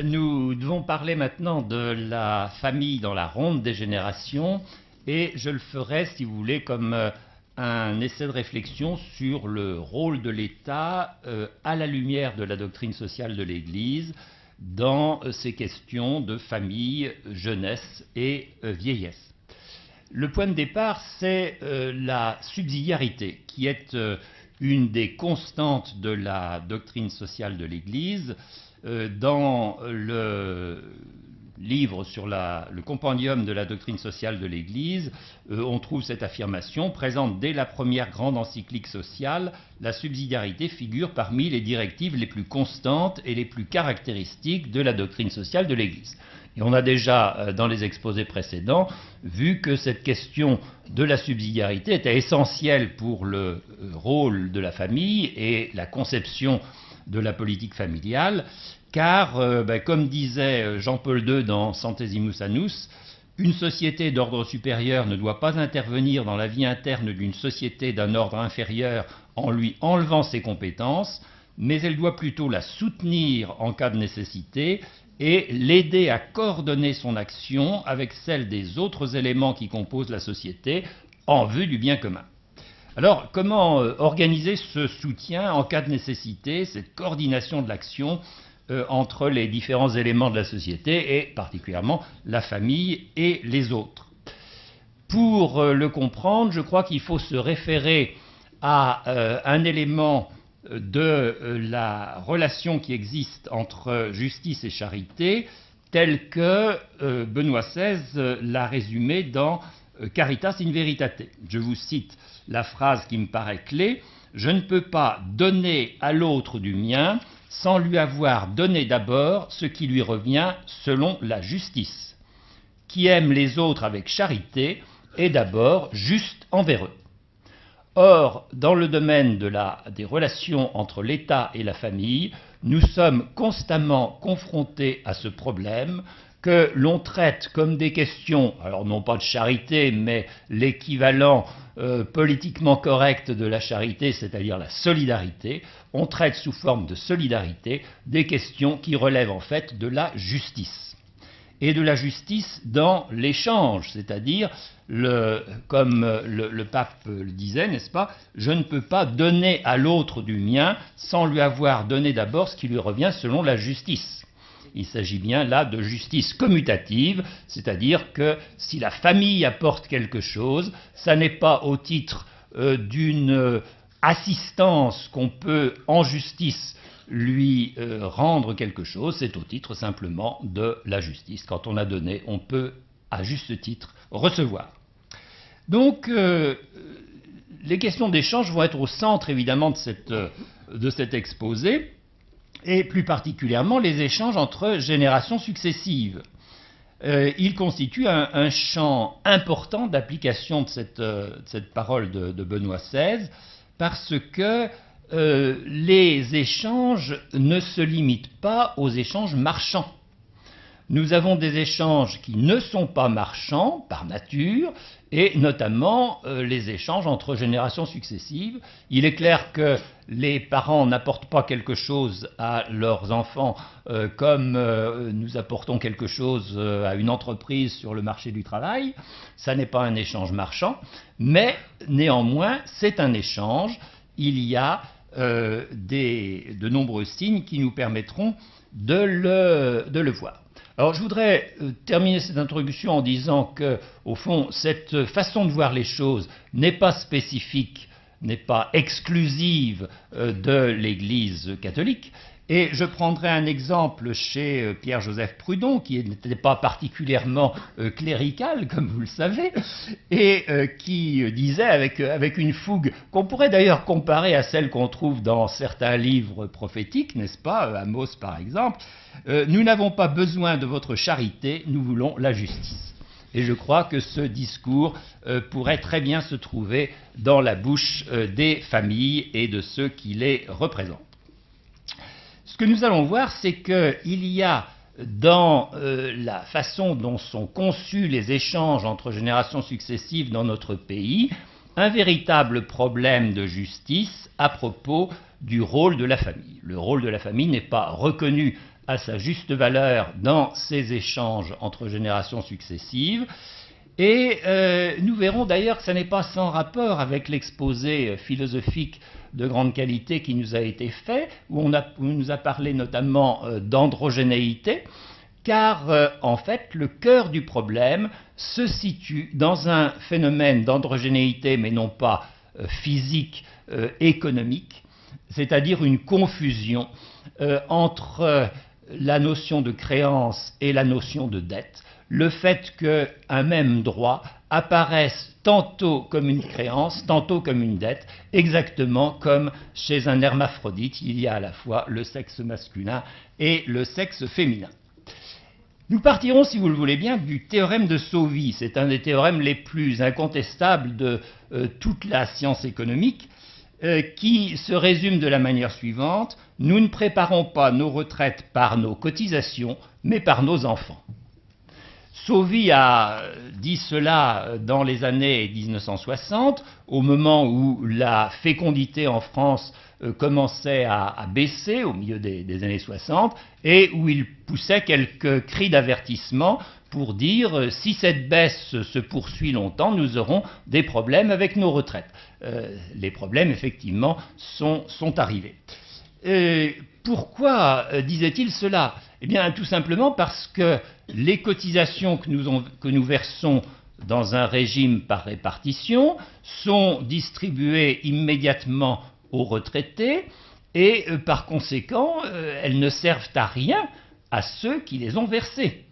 Nous devons parler maintenant de la famille dans la ronde des générations et je le ferai, si vous voulez, comme un essai de réflexion sur le rôle de l'État à la lumière de la doctrine sociale de l'Église dans ces questions de famille, jeunesse et vieillesse. Le point de départ, c'est la subsidiarité, qui est une des constantes de la doctrine sociale de l'Église. Dans le livre sur le compendium de la doctrine sociale de l'Église, on trouve cette affirmation présente dès la première grande encyclique sociale. La subsidiarité figure parmi les directives les plus constantes et les plus caractéristiques de la doctrine sociale de l'Église. Et on a déjà, dans les exposés précédents, vu que cette question de la subsidiarité était essentielle pour le rôle de la famille et la conception de la politique familiale, car, comme disait Jean-Paul II dans Centesimus Annus, une société d'ordre supérieur ne doit pas intervenir dans la vie interne d'une société d'un ordre inférieur en lui enlevant ses compétences, mais elle doit plutôt la soutenir en cas de nécessité et l'aider à coordonner son action avec celle des autres éléments qui composent la société en vue du bien commun. Alors, comment organiser ce soutien en cas de nécessité, cette coordination de l'action entre les différents éléments de la société et particulièrement la famille et les autres? Pour le comprendre, je crois qu'il faut se référer à un élément de la relation qui existe entre justice et charité, tel que Benoît XVI l'a résumé dans Caritas in Veritate. Je vous cite la phrase qui me paraît clé: « Je ne peux pas donner à l'autre du mien sans lui avoir donné d'abord ce qui lui revient selon la justice. Qui aime les autres avec charité est d'abord juste envers eux. » Or, dans le domaine des relations entre l'État et la famille, nous sommes constamment confrontés à ce problème que l'on traite comme des questions, alors non pas de charité, mais l'équivalent politiquement correct de la charité, c'est-à-dire la solidarité. On traite sous forme de solidarité des questions qui relèvent en fait de la justice. Et de la justice dans l'échange, c'est-à-dire, comme le pape le disait, n'est-ce pas, je ne peux pas donner à l'autre du mien sans lui avoir donné d'abord ce qui lui revient selon la justice. Il s'agit bien là de justice commutative, c'est-à-dire que si la famille apporte quelque chose, ça n'est pas au titre d'une assistance qu'on peut en justice lui rendre quelque chose, c'est au titre simplement de la justice. Quand on a donné, on peut à juste titre recevoir. Donc les questions d'échange vont être au centre évidemment de cet exposé, et plus particulièrement les échanges entre générations successives. Il constitue un champ important d'application de cette parole de Benoît XVI, parce que les échanges ne se limitent pas aux échanges marchands. Nous avons des échanges qui ne sont pas marchands par nature, et notamment les échanges entre générations successives. Il est clair que les parents n'apportent pas quelque chose à leurs enfants comme nous apportons quelque chose à une entreprise sur le marché du travail. Ça n'est pas un échange marchand, mais néanmoins c'est un échange. Il y a de nombreux signes qui nous permettront de le voir. Alors je voudrais terminer cette introduction en disant que, au fond, cette façon de voir les choses n'est pas spécifique, n'est pas exclusive de l'Église catholique. Et je prendrai un exemple chez Pierre-Joseph Proudhon, qui n'était pas particulièrement clérical, comme vous le savez, et qui disait avec une fougue qu'on pourrait d'ailleurs comparer à celle qu'on trouve dans certains livres prophétiques, n'est-ce pas, Amos par exemple, nous n'avons pas besoin de votre charité, nous voulons la justice. Et je crois que ce discours pourrait très bien se trouver dans la bouche des familles et de ceux qui les représentent. Ce que nous allons voir, c'est qu'il y a dans la façon dont sont conçus les échanges entre générations successives dans notre pays, un véritable problème de justice à propos du rôle de la famille. Le rôle de la famille n'est pas reconnu à sa juste valeur dans ces échanges entre générations successives. Et nous verrons d'ailleurs que ce n'est pas sans rapport avec l'exposé philosophique de grande qualité qui nous a été fait, où on nous a parlé notamment d'androgénéité, car en fait le cœur du problème se situe dans un phénomène d'androgénéité, mais non pas physique, économique, c'est-à-dire une confusion entre la notion de créance et la notion de dette, le fait qu'un même droit apparaisse tantôt comme une créance, tantôt comme une dette, exactement comme chez un hermaphrodite, il y a à la fois le sexe masculin et le sexe féminin. Nous partirons, si vous le voulez bien, du théorème de Sauvy. C'est un des théorèmes les plus incontestables de toute la science économique, qui se résume de la manière suivante: nous ne préparons pas nos retraites par nos cotisations, mais par nos enfants. Sauvy a dit cela dans les années 1960, au moment où la fécondité en France commençait à baisser, au milieu des années 60, et où il poussait quelques cris d'avertissement pour dire si cette baisse se poursuit longtemps, nous aurons des problèmes avec nos retraites. Les problèmes, effectivement, sont arrivés. Pourquoi disait-il cela? Eh bien, tout simplement parce que les cotisations que nous versons dans un régime par répartition sont distribuées immédiatement aux retraités et par conséquent, elles ne servent à rien à ceux qui les ont versées.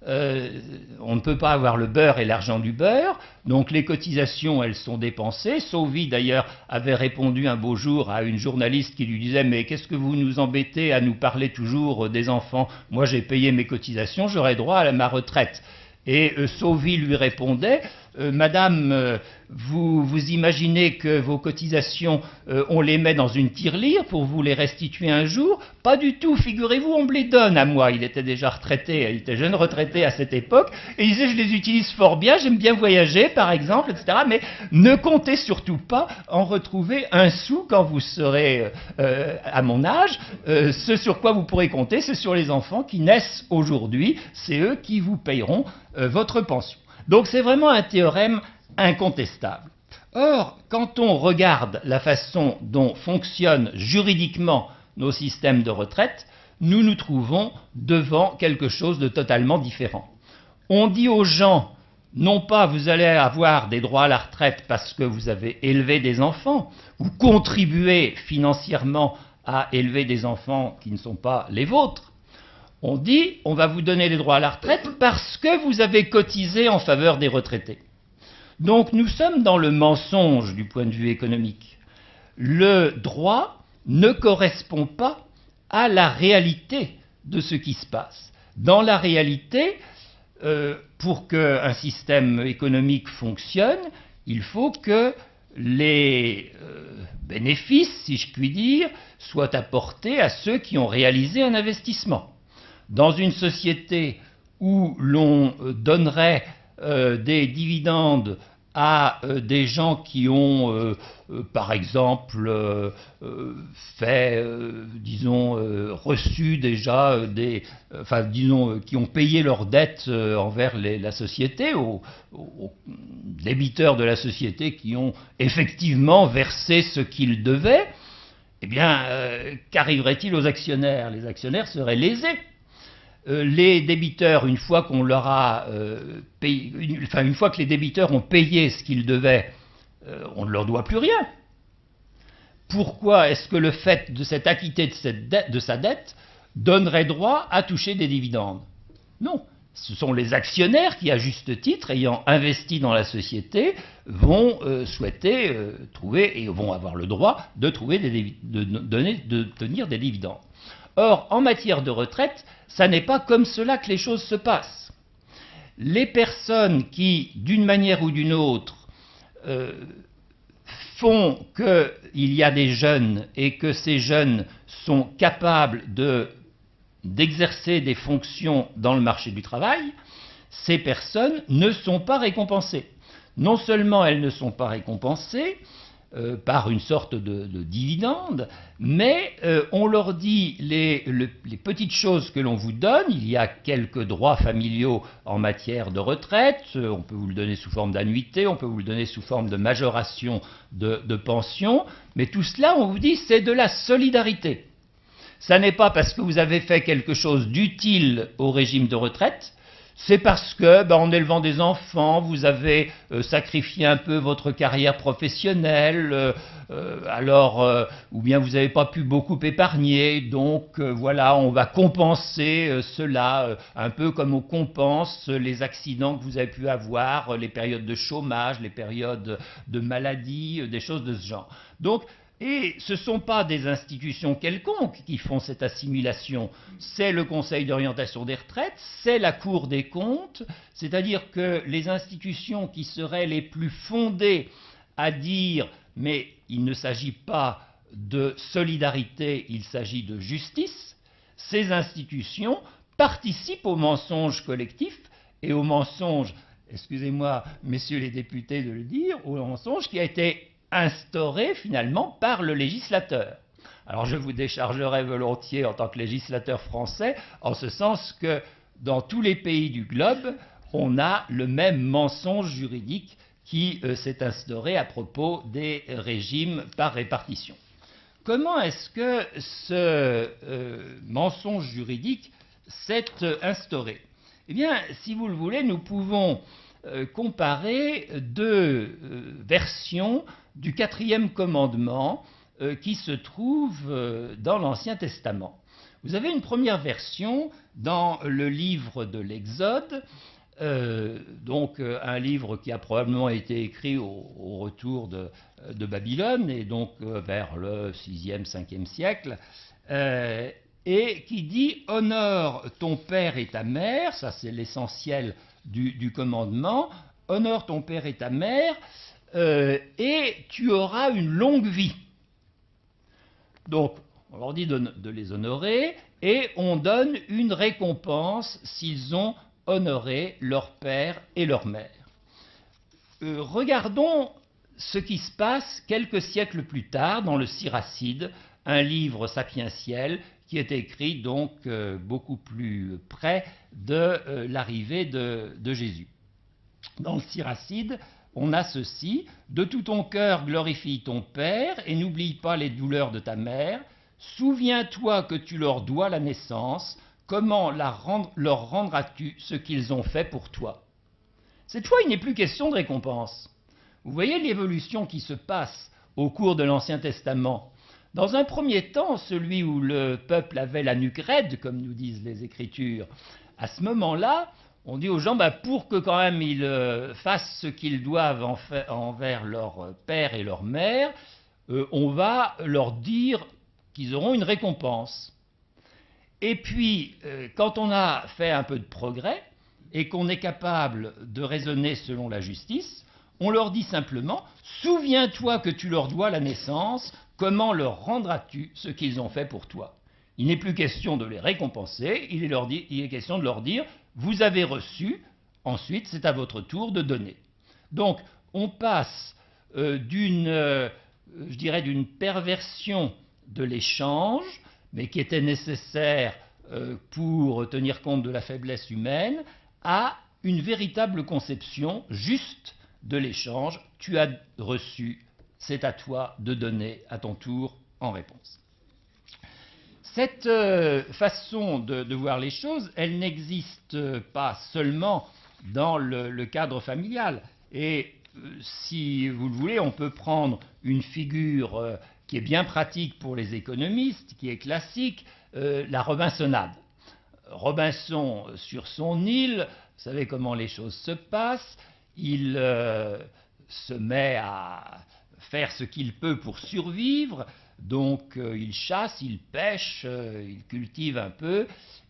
On ne peut pas avoir le beurre et l'argent du beurre, donc les cotisations, elles sont dépensées. Sauvy, d'ailleurs, avait répondu un beau jour à une journaliste qui lui disait « Mais qu'est-ce que vous nous embêtez à nous parler toujours des enfants? Moi, j'ai payé mes cotisations, j'aurai droit à ma retraite. » Et Sauvy lui répondait « Madame, vous imaginez que vos cotisations, on les met dans une tirelire pour vous les restituer un jour? Pas du tout, figurez-vous, on me les donne à moi. » Il était déjà retraité, il était jeune retraité à cette époque, et il disait « Je les utilise fort bien, j'aime bien voyager, par exemple, etc. Mais ne comptez surtout pas en retrouver un sou quand vous serez à mon âge. Ce sur quoi vous pourrez compter, c'est sur les enfants qui naissent aujourd'hui. C'est eux qui vous payeront votre pension. » Donc c'est vraiment un théorème incontestable. Or, quand on regarde la façon dont fonctionnent juridiquement nos systèmes de retraite, nous nous trouvons devant quelque chose de totalement différent. On dit aux gens, non pas vous allez avoir des droits à la retraite parce que vous avez élevé des enfants, vous contribuez financièrement à élever des enfants qui ne sont pas les vôtres. On dit, on va vous donner les droits à la retraite parce que vous avez cotisé en faveur des retraités. Donc nous sommes dans le mensonge du point de vue économique. Le droit ne correspond pas à la réalité de ce qui se passe. Dans la réalité, pour qu'un système économique fonctionne, il faut que les bénéfices, si je puis dire, soient apportés à ceux qui ont réalisé un investissement. Dans une société où l'on donnerait des dividendes à des gens qui ont, par exemple, reçu déjà qui ont payé leurs dettes envers la société, aux débiteurs de la société qui ont effectivement versé ce qu'ils devaient, eh bien, qu'arriverait-il aux actionnaires? Les actionnaires seraient lésés. Les débiteurs, une fois qu'on leur a payé, une fois que les débiteurs ont payé ce qu'ils devaient, on ne leur doit plus rien. Pourquoi est-ce que le fait de s'être acquitté de sa dette donnerait droit à toucher des dividendes? Non. Ce sont les actionnaires qui, à juste titre, ayant investi dans la société, vont souhaiter trouver et vont avoir le droit de tenir des dividendes. Or, en matière de retraite, ça n'est pas comme cela que les choses se passent. Les personnes qui, d'une manière ou d'une autre, font qu'il y a des jeunes et que ces jeunes sont capables d'exercer des fonctions dans le marché du travail, ces personnes ne sont pas récompensées. Non seulement elles ne sont pas récompensées, par une sorte de dividende, mais on leur dit les petites choses que l'on vous donne, il y a quelques droits familiaux en matière de retraite, on peut vous le donner sous forme d'annuité, on peut vous le donner sous forme de majoration de pension, mais tout cela, on vous dit, c'est de la solidarité. Ça n'est pas parce que vous avez fait quelque chose d'utile au régime de retraite, c'est parce que, en élevant des enfants, vous avez sacrifié un peu votre carrière professionnelle, ou bien vous n'avez pas pu beaucoup épargner, donc voilà, on va compenser cela, un peu comme on compense les accidents que vous avez pu avoir, les périodes de chômage, les périodes de maladie, des choses de ce genre. Donc, et ce ne sont pas des institutions quelconques qui font cette assimilation, c'est le Conseil d'orientation des retraites, c'est la Cour des comptes, c'est-à-dire que les institutions qui seraient les plus fondées à dire « mais il ne s'agit pas de solidarité, il s'agit de justice », ces institutions participent au mensonge collectif et au mensonge, excusez-moi messieurs les députés de le dire, au mensonge qui a été instauré finalement par le législateur. Alors je vous déchargerai volontiers en tant que législateur français, en ce sens que dans tous les pays du globe, on a le même mensonge juridique qui s'est instauré à propos des régimes par répartition. Comment est-ce que ce mensonge juridique s'est instauré? Eh bien, si vous le voulez, nous pouvons comparer deux versions du quatrième commandement qui se trouve dans l'Ancien Testament. Vous avez une première version dans le livre de l'Exode, donc un livre qui a probablement été écrit au retour de Babylone, et donc vers le 6e, 5e siècle, et qui dit « Honore ton père et ta mère », ça c'est l'essentiel du commandement, « Honore ton père et ta mère, et tu auras une longue vie ». Donc, on leur dit de les honorer, et on donne une récompense s'ils ont honoré leur père et leur mère. Regardons ce qui se passe quelques siècles plus tard dans le Siracide, un livre sapientiel qui est écrit donc beaucoup plus près de l'arrivée de Jésus. Dans le Siracide, on a ceci: « De tout ton cœur glorifie ton père et n'oublie pas les douleurs de ta mère. Souviens-toi que tu leur dois la naissance. Comment leur rendras-tu ce qu'ils ont fait pour toi ?» Cette fois, il n'est plus question de récompense. Vous voyez l'évolution qui se passe au cours de l'Ancien Testament. Dans un premier temps, celui où le peuple avait la nuque raide, comme nous disent les Écritures, à ce moment-là, on dit aux gens, pour que quand même ils fassent ce qu'ils doivent envers leur père et leur mère, on va leur dire qu'ils auront une récompense. Et puis, quand on a fait un peu de progrès et qu'on est capable de raisonner selon la justice, on leur dit simplement « Souviens-toi que tu leur dois la naissance, comment leur rendras-tu ce qu'ils ont fait pour toi ?» Il n'est plus question de les récompenser, il est question de leur dire « Vous avez reçu, ensuite c'est à votre tour de donner. » Donc, on passe d'une perversion de l'échange, mais qui était nécessaire pour tenir compte de la faiblesse humaine, à une véritable conception juste de l'échange. Tu as reçu, c'est à toi de donner à ton tour en réponse. Cette façon de voir les choses, elle n'existe pas seulement dans le cadre familial. Et si vous le voulez, on peut prendre une figure qui est bien pratique pour les économistes, qui est classique, la Robinsonade. Robinson, sur son île, vous savez comment les choses se passent, il se met à faire ce qu'il peut pour survivre, donc il chasse, il pêche, il cultive un peu,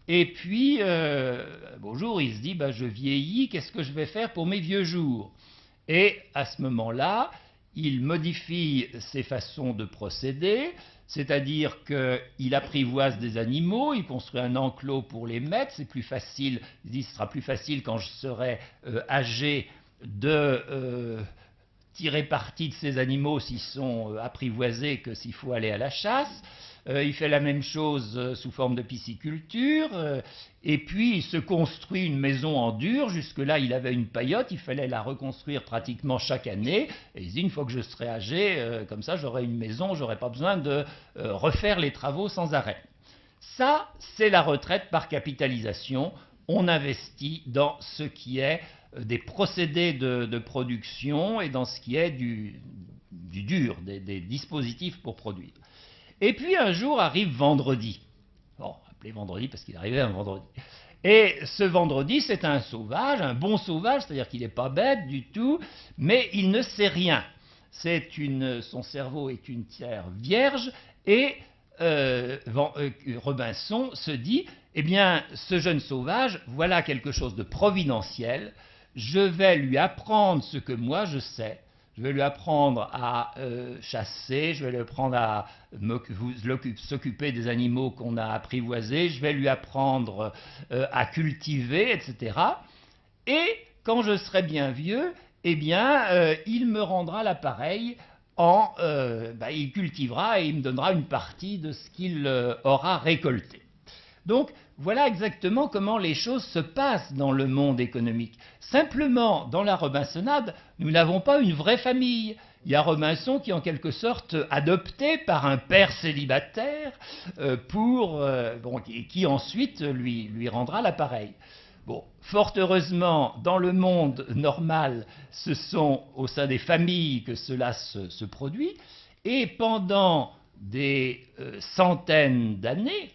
et puis un beau jour il se dit je vieillis, qu'est-ce que je vais faire pour mes vieux jours? Et à ce moment-là, il modifie ses façons de procéder, c'est-à-dire qu'il apprivoise des animaux, il construit un enclos pour les mettre, c'est plus facile, il dit ce sera plus facile quand je serai âgé de tirer parti de ces animaux s'ils sont apprivoisés que s'il faut aller à la chasse. Il fait la même chose sous forme de pisciculture. Et puis il se construit une maison en dur. Jusque-là, il avait une paillote, il fallait la reconstruire pratiquement chaque année. Et il dit, une fois que je serai âgé, comme ça j'aurai une maison, j'aurai pas besoin de refaire les travaux sans arrêt. Ça, c'est la retraite par capitalisation. On investit dans ce qui est des procédés de production et dans ce qui est du dur, des dispositifs pour produire. Et puis un jour arrive vendredi. Bon, appelé vendredi parce qu'il arrivait un vendredi. Et ce vendredi, c'est un sauvage, un bon sauvage, c'est-à-dire qu'il n'est pas bête du tout, mais il ne sait rien. Son cerveau est une terre vierge et Robinson se dit, eh bien, ce jeune sauvage, voilà quelque chose de providentiel, je vais lui apprendre ce que moi je sais, je vais lui apprendre à chasser, je vais lui apprendre à s'occuper des animaux qu'on a apprivoisés, je vais lui apprendre à cultiver, etc. Et quand je serai bien vieux, eh bien, il me rendra l'appareil, il cultivera et il me donnera une partie de ce qu'il aura récolté. Donc, voilà exactement comment les choses se passent dans le monde économique. Simplement, dans la Robinsonade, nous n'avons pas une vraie famille. Il y a Robinson qui est en quelque sorte adopté par un père célibataire qui ensuite lui rendra l'appareil. Bon, fort heureusement, dans le monde normal, ce sont au sein des familles que cela se produit, et pendant des centaines d'années,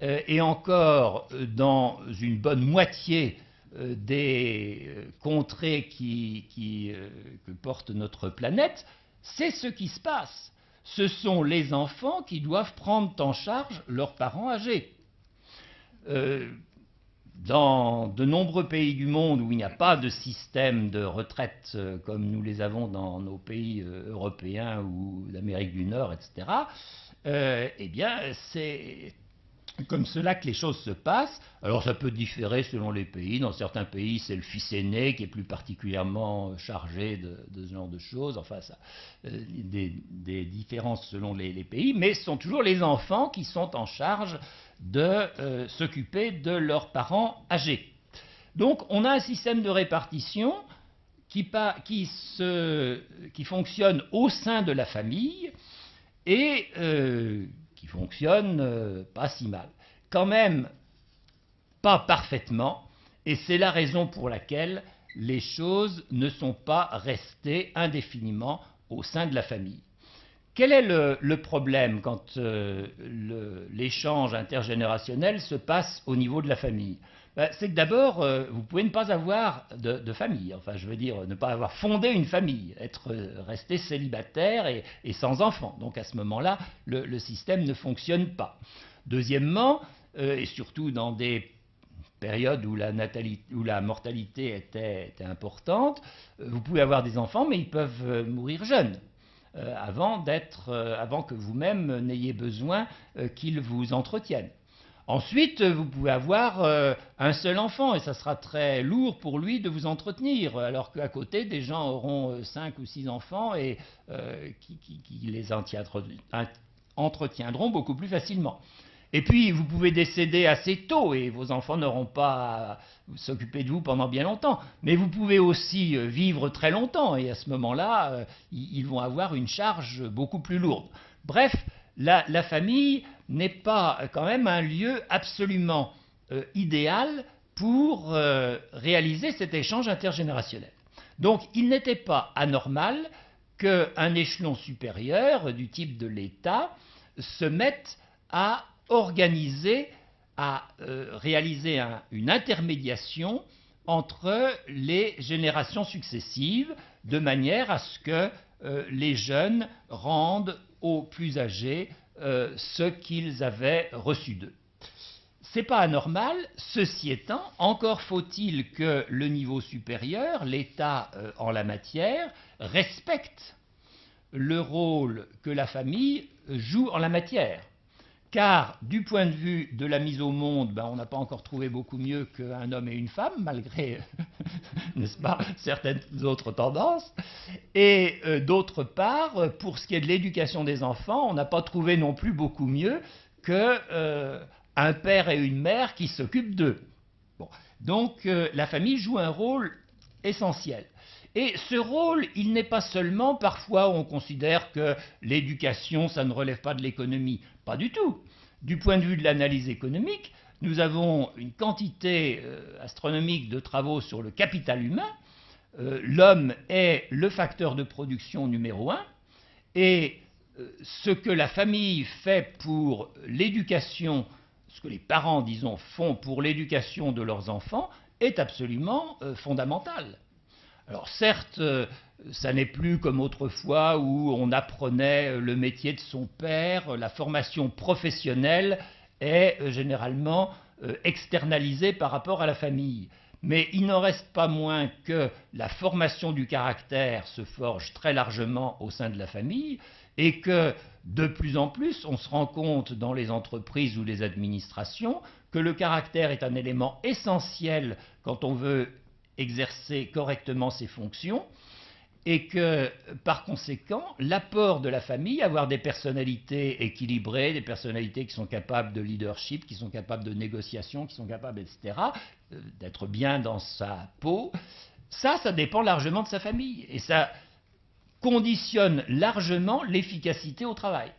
et encore dans une bonne moitié des contrées que porte notre planète, c'est ce qui se passe. Ce sont les enfants qui doivent prendre en charge leurs parents âgés. Dans de nombreux pays du monde où il n'y a pas de système de retraite comme nous les avons dans nos pays européens ou d'Amérique du Nord, etc., eh bien, c'est comme cela que les choses se passent. Alors ça peut différer selon les pays. Dans certains pays, c'est le fils aîné qui est plus particulièrement chargé de ce genre de choses. Enfin, des différences selon les pays, mais ce sont toujours les enfants qui sont en charge de s'occuper de leurs parents âgés. Donc on a un système de répartition qui fonctionne au sein de la famille et qui fonctionne pas si mal. Quand même, pas parfaitement, et c'est la raison pour laquelle les choses ne sont pas restées indéfiniment au sein de la famille. Quel est le problème quand l'échange intergénérationnel se passe au niveau de la famille? C'est que d'abord, vous pouvez ne pas avoir de famille, enfin je veux dire ne pas avoir fondé une famille, être resté célibataire et sans enfant. Donc à ce moment-là, le système ne fonctionne pas. Deuxièmement, et surtout dans des périodes où la mortalité était importante, vous pouvez avoir des enfants, mais ils peuvent mourir jeunes. Avant que vous-même n'ayez besoin qu'ils vous entretiennent. Ensuite, vous pouvez avoir un seul enfant et ça sera très lourd pour lui de vous entretenir, alors qu'à côté, des gens auront 5 ou 6 enfants et qui les entretiendront beaucoup plus facilement. Et puis, vous pouvez décéder assez tôt et vos enfants n'auront pas à s'occuper de vous pendant bien longtemps. Mais vous pouvez aussi vivre très longtemps et à ce moment-là, ils vont avoir une charge beaucoup plus lourde. Bref, la famille n'est pas quand même un lieu absolument idéal pour réaliser cet échange intergénérationnel. Donc, il n'était pas anormal qu'un échelon supérieur du type de l'État se mette à organiser, à réaliser une intermédiation entre les générations successives, de manière à ce que les jeunes rendent aux plus âgés ce qu'ils avaient reçu d'eux. C'est pas anormal, ceci étant, encore faut-il que le niveau supérieur, l'État en la matière, respecte le rôle que la famille joue en la matière. car du point de vue de la mise au monde, on n'a pas encore trouvé beaucoup mieux qu'un homme et une femme, malgré, n'est-ce pas, certaines autres tendances. Et d'autre part, pour ce qui est de l'éducation des enfants, on n'a pas trouvé non plus beaucoup mieux qu'un père et une mère qui s'occupent d'eux. Bon. Donc la famille joue un rôle essentiel. Et ce rôle, il n'est pas seulement, parfois on considère que l'éducation, ça ne relève pas de l'économie. Pas du tout. Du point de vue de l'analyse économique, nous avons une quantité astronomique de travaux sur le capital humain. L'homme est le facteur de production numéro un. Et ce que la famille fait pour l'éducation, ce que les parents, disons, font pour l'éducation de leurs enfants, est absolument fondamental. Alors certes, ça n'est plus comme autrefois où on apprenait le métier de son père, la formation professionnelle est généralement externalisée par rapport à la famille. Mais il n'en reste pas moins que la formation du caractère se forge très largement au sein de la famille et que de plus en plus on se rend compte dans les entreprises ou les administrations que le caractère est un élément essentiel quand on veut exercer correctement ses fonctions et que par conséquent l'apport de la famille, avoir des personnalités équilibrées, des personnalités qui sont capables de leadership, qui sont capables de négociation, qui sont capables, etc., d'être bien dans sa peau, ça dépend largement de sa famille et ça conditionne largement l'efficacité au travail.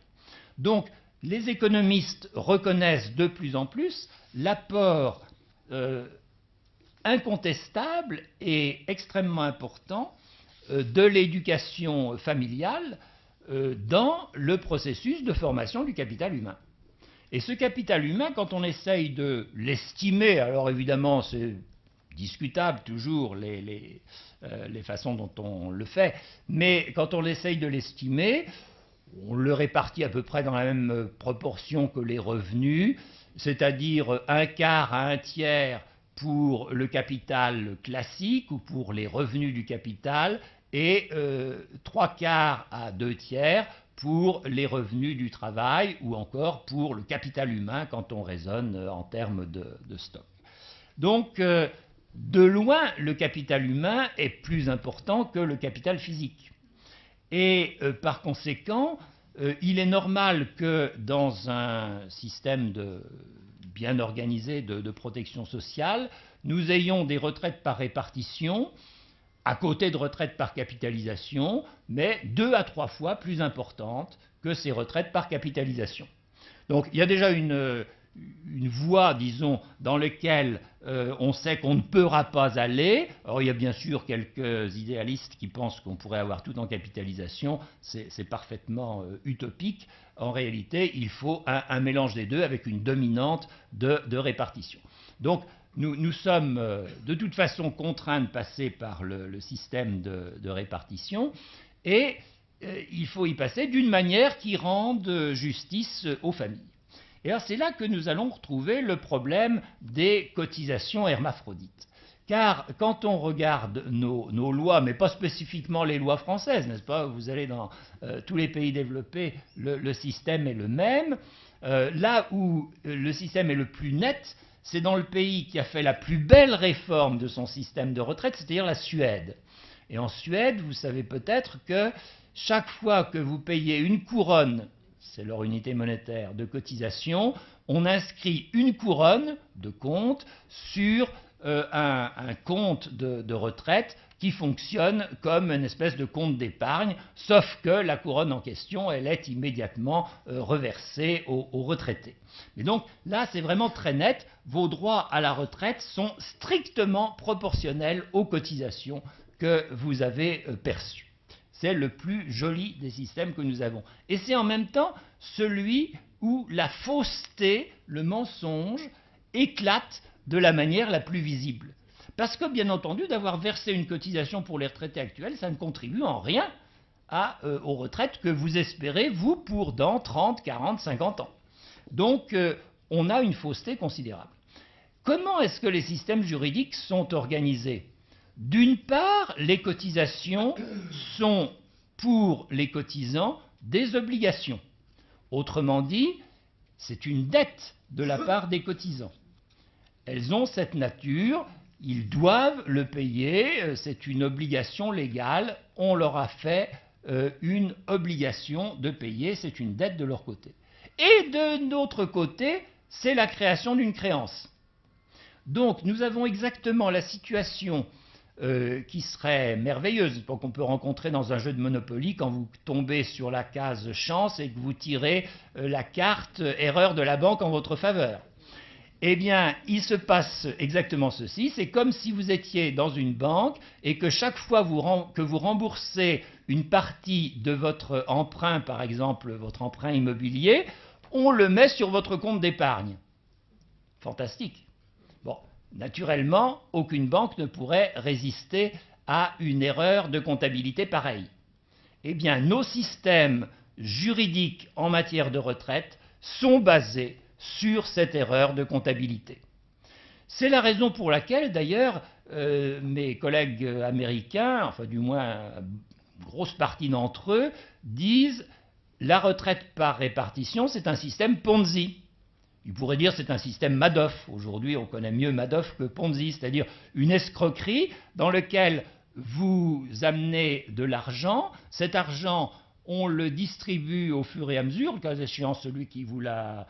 Donc les économistes reconnaissent de plus en plus l'apport incontestable et extrêmement important de l'éducation familiale dans le processus de formation du capital humain. Et ce capital humain, quand on essaye de l'estimer, alors évidemment c'est discutable toujours les façons dont on le fait, mais quand on essaye de l'estimer, on le répartit à peu près dans la même proportion que les revenus, c'est-à-dire un quart à un tiers pour le capital classique ou pour les revenus du capital et 3/4 à 2/3 pour les revenus du travail ou encore pour le capital humain quand on raisonne en termes de stock. Donc de loin, le capital humain est plus important que le capital physique. Et par conséquent, il est normal que dans un système bien organisé de protection sociale, nous ayons des retraites par répartition, à côté de retraites par capitalisation, mais 2 à 3 fois plus importantes que ces retraites par capitalisation. Donc il y a déjà une voie, disons, dans laquelle on sait qu'on ne pourra pas aller. Alors il y a bien sûr quelques idéalistes qui pensent qu'on pourrait avoir tout en capitalisation, c'est parfaitement utopique. En réalité, il faut un mélange des deux avec une dominante de répartition. Donc nous sommes de toute façon contraints de passer par le système de répartition et il faut y passer d'une manière qui rende justice aux familles. Et alors c'est là que nous allons retrouver le problème des cotisations hermaphrodites. Car quand on regarde nos lois, mais pas spécifiquement les lois françaises, n'est-ce pas? Vous allez dans tous les pays développés, le système est le même. Là où le système est le plus net, c'est dans le pays qui a fait la plus belle réforme de son système de retraite, c'est-à-dire la Suède. Et en Suède, vous savez peut-être que chaque fois que vous payez une couronne, c'est leur unité monétaire de cotisation, on inscrit une couronne de compte sur un compte de retraite qui fonctionne comme une espèce de compte d'épargne, sauf que la couronne en question, elle est immédiatement reversée aux retraités. Mais donc là, c'est vraiment très net, vos droits à la retraite sont strictement proportionnels aux cotisations que vous avez perçues. C'est le plus joli des systèmes que nous avons. Et c'est en même temps celui où la fausseté, le mensonge, éclate de la manière la plus visible. Parce que, bien entendu, d'avoir versé une cotisation pour les retraités actuels, ça ne contribue en rien aux retraites que vous espérez, vous, pour dans 30, 40, 50 ans. Donc, on a une fausseté considérable. Comment est-ce que les systèmes juridiques sont organisés ? D'une part, les cotisations sont, pour les cotisants, des obligations. Autrement dit, c'est une dette de la part des cotisants. Elles ont cette nature, ils doivent le payer, c'est une obligation légale, on leur a fait une obligation de payer, c'est une dette de leur côté. Et de notre côté, c'est la création d'une créance. Donc nous avons exactement la situation qui serait merveilleuse, qu'on peut rencontrer dans un jeu de Monopoly quand vous tombez sur la case chance et que vous tirez la carte erreur de la banque en votre faveur. Eh bien, il se passe exactement ceci, c'est comme si vous étiez dans une banque et que chaque fois que vous remboursez une partie de votre emprunt, par exemple votre emprunt immobilier, on le met sur votre compte d'épargne. Fantastique. Bon, naturellement, aucune banque ne pourrait résister à une erreur de comptabilité pareille. Eh bien, nos systèmes juridiques en matière de retraite sont basés sur cette erreur de comptabilité. C'est la raison pour laquelle, d'ailleurs, mes collègues américains, enfin du moins une grosse partie d'entre eux, disent la retraite par répartition, c'est un système Ponzi. Ils pourraient dire c'est un système Madoff. Aujourd'hui, on connaît mieux Madoff que Ponzi, c'est-à-dire une escroquerie dans laquelle vous amenez de l'argent, cet argent, on le distribue au fur et à mesure, le cas échéant celui qui vous a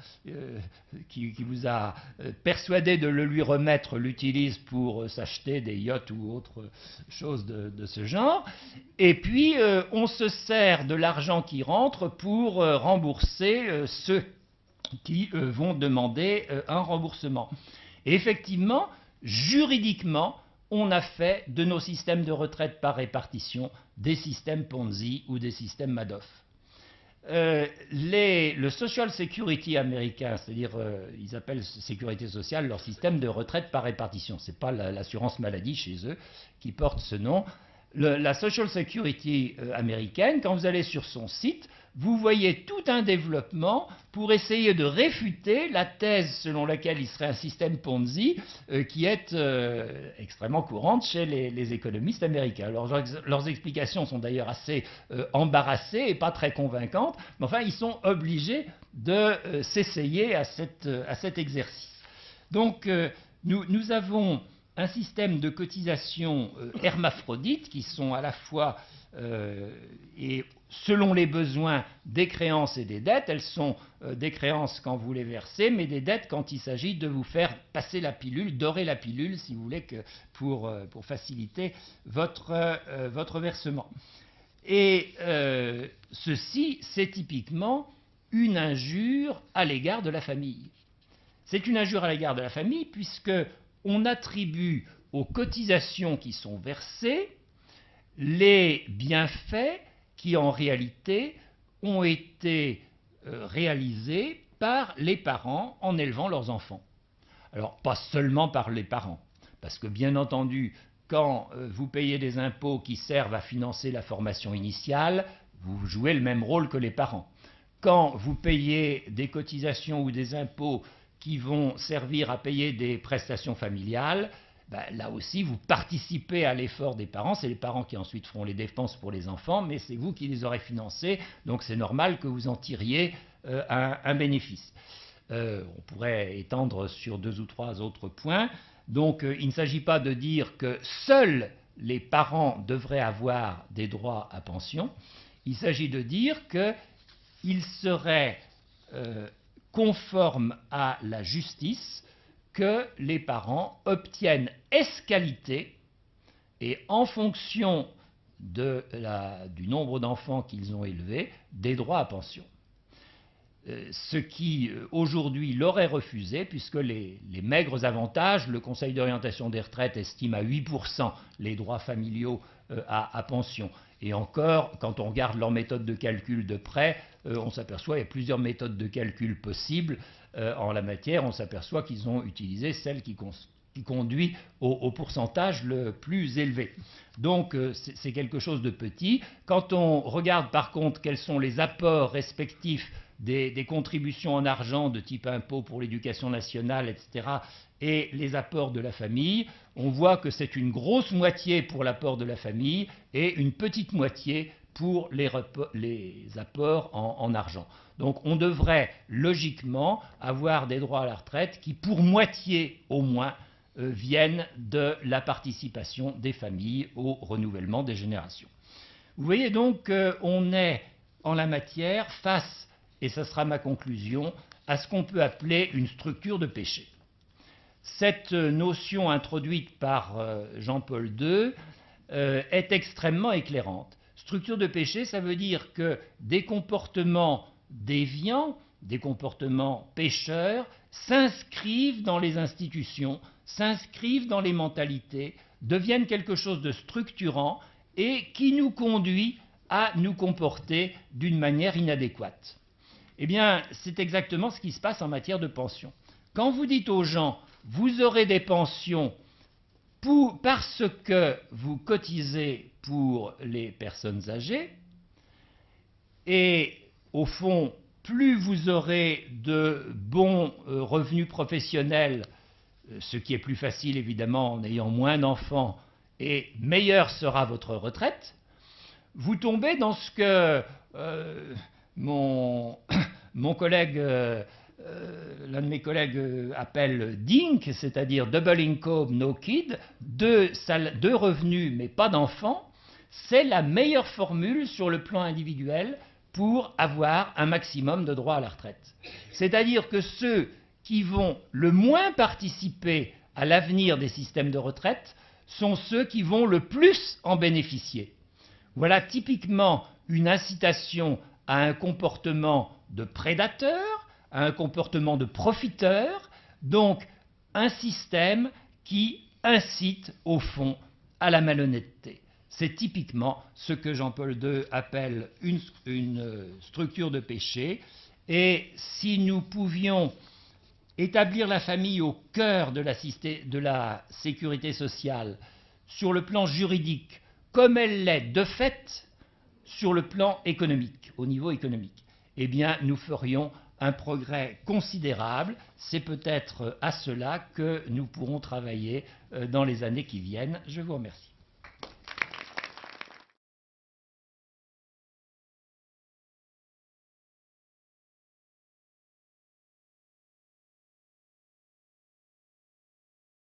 persuadé de le lui remettre l'utilise pour s'acheter des yachts ou autre chose de ce genre, et puis on se sert de l'argent qui rentre pour rembourser ceux qui vont demander un remboursement. Et effectivement, juridiquement, on a fait de nos systèmes de retraite par répartition des systèmes Ponzi ou des systèmes Madoff. Le Social Security américain, c'est-à-dire ils appellent sécurité sociale leur système de retraite par répartition. Ce n'est pas l'assurance maladie chez eux qui porte ce nom. La Social Security américaine, quand vous allez sur son site, vous voyez tout un développement pour essayer de réfuter la thèse selon laquelle il serait un système Ponzi qui est extrêmement courante chez les économistes américains. Alors, leurs explications sont d'ailleurs assez embarrassées et pas très convaincantes, mais enfin ils sont obligés de s'essayer à cet exercice. Donc nous avons un système de cotisation hermaphrodite qui sont à la fois et selon les besoins des créances et des dettes. Elles sont des créances quand vous les versez, mais des dettes quand il s'agit de vous faire passer la pilule, dorer la pilule, si vous voulez, pour faciliter votre versement. Et ceci, c'est typiquement une injure à l'égard de la famille. C'est une injure à l'égard de la famille puisque on attribue aux cotisations qui sont versées les bienfaits qui en réalité ont été réalisés par les parents en élevant leurs enfants. Alors pas seulement par les parents, parce que bien entendu, quand vous payez des impôts qui servent à financer la formation initiale, vous jouez le même rôle que les parents. Quand vous payez des cotisations ou des impôts qui vont servir à payer des prestations familiales, là aussi, vous participez à l'effort des parents. C'est les parents qui ensuite feront les dépenses pour les enfants, mais c'est vous qui les aurez financés, donc c'est normal que vous en tiriez un bénéfice. On pourrait étendre sur 2 ou 3 autres points. Donc il ne s'agit pas de dire que seuls les parents devraient avoir des droits à pension. Il s'agit de dire qu'il serait conforme à la justice que les parents obtiennent ès-qualité et en fonction du nombre d'enfants qu'ils ont élevés, des droits à pension. Ce qui aujourd'hui leur est refusé puisque les maigres avantages, le Conseil d'orientation des retraites estime à 8% les droits familiaux à pension. Et encore, quand on regarde leur méthode de calcul de près, on s'aperçoit qu'il y a plusieurs méthodes de calcul possibles en la matière. On s'aperçoit qu'ils ont utilisé celle qui conduit au pourcentage le plus élevé. Donc c'est quelque chose de petit. Quand on regarde par contre quels sont les apports respectifs des contributions en argent de type impôt pour l'éducation nationale, etc., et les apports de la famille, on voit que c'est une grosse moitié pour l'apport de la famille et une petite moitié pour les apports en argent. Donc on devrait logiquement avoir des droits à la retraite qui, pour moitié au moins, viennent de la participation des familles au renouvellement des générations. Vous voyez donc qu'on est en la matière face, et ce sera ma conclusion, à ce qu'on peut appeler une structure de péché. Cette notion introduite par Jean-Paul II est extrêmement éclairante. Structure de péché, ça veut dire que des comportements déviants, des comportements pécheurs, s'inscrivent dans les institutions, s'inscrivent dans les mentalités, deviennent quelque chose de structurant et qui nous conduit à nous comporter d'une manière inadéquate. Eh bien, c'est exactement ce qui se passe en matière de pension. Quand vous dites aux gens, vous aurez des pensions parce que vous cotisez pour les personnes âgées, et au fond, plus vous aurez de bons revenus professionnels, ce qui est plus facile évidemment en ayant moins d'enfants, et meilleure sera votre retraite, vous tombez dans ce que mon collègue, l'un de mes collègues appelle DINK, c'est-à-dire Double Income No Kid, deux revenus mais pas d'enfants. C'est la meilleure formule sur le plan individuel pour avoir un maximum de droits à la retraite. C'est-à-dire que ceux qui vont le moins participer à l'avenir des systèmes de retraite sont ceux qui vont le plus en bénéficier. Voilà typiquement une incitation à un comportement de prédateur, à un comportement de profiteur, donc un système qui incite au fond à la malhonnêteté. C'est typiquement ce que Jean-Paul II appelle une structure de péché. Et si nous pouvions établir la famille au cœur de la sécurité sociale sur le plan juridique, comme elle l'est de fait sur le plan économique, au niveau économique, eh bien nous ferions un progrès considérable. C'est peut-être à cela que nous pourrons travailler dans les années qui viennent. Je vous remercie.